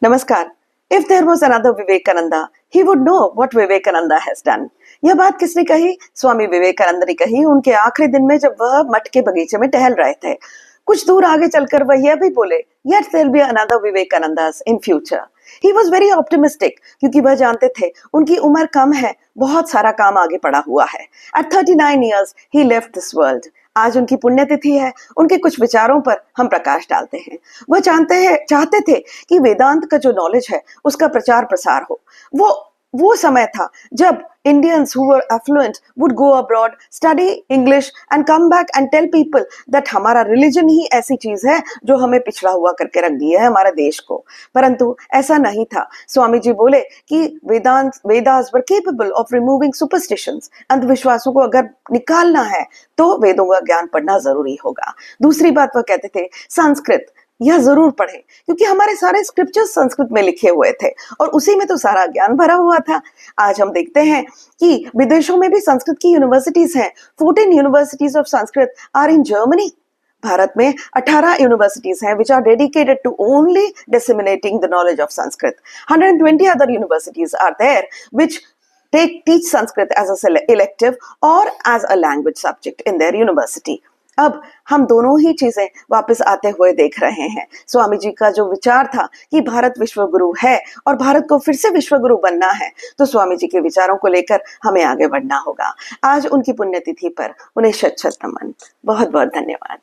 नमस्कार। If there was another Vivekananda, he would know what Vivekananda has done. यह बात किसने कही? स्वामी विवेकानंद ने कही उनके आखिरी दिन में जब वह मठ के बगीचे में टहल रहे थे। कुछ दूर आगे चलकर वह यह भी बोले, Yet there'll be another Vivekanandas in future. He was very optimistic क्योंकि वह जानते थे उनकी उम्र कम है, बहुत सारा काम आगे पड़ा हुआ है। At 39 years, he left this world. आज उनकी पुण्यतिथि है। उनके कुछ विचारों पर हम प्रकाश डालते हैं। वह चाहते थे कि वेदांत का जो नॉलेज है उसका प्रचार प्रसार हो। वो समय था जब Indians who were affluent would go abroad, study English and come back and tell people that हमारा religion ही ऐसी चीज है जो हमें पिछड़ा हुआ करके रख दिया है हमारे देश को। परंतु ऐसा नहीं था। स्वामी जी बोले कि Vedas were capable of removing superstitions। अंधविश्वासों को अगर निकालना है तो वेदों का ज्ञान पढ़ना जरूरी होगा। दूसरी बात वह कहते थे संस्कृत यह जरूर पढ़े क्योंकि हमारे सारे स्क्रिप्चर्स संस्कृत में लिखे हुए थे और उसी में तो सारा ज्ञान भरा हुआ था। आज हम देखते हैं कि विदेशों में भी संस्कृत की यूनिवर्सिटीज हैं। 14 universities of Sanskrit are in Germany. Bharat में 18 यूनिवर्सिटीज हैं which are dedicated to only disseminating the knowledge of Sanskrit. 120 other universities are there which teach Sanskrit as an elective or as a language subject in their university. अब हम दोनों ही चीजें वापस आते हुए देख रहे हैं। स्वामी जी का जो विचार था कि भारत विश्व गुरु है और भारत को फिर से विश्व गुरु बनना है, तो स्वामी जी के विचारों को लेकर हमें आगे बढ़ना होगा। आज उनकी पुण्यतिथि पर उन्हें शत शत नमन। बहुत बहुत धन्यवाद।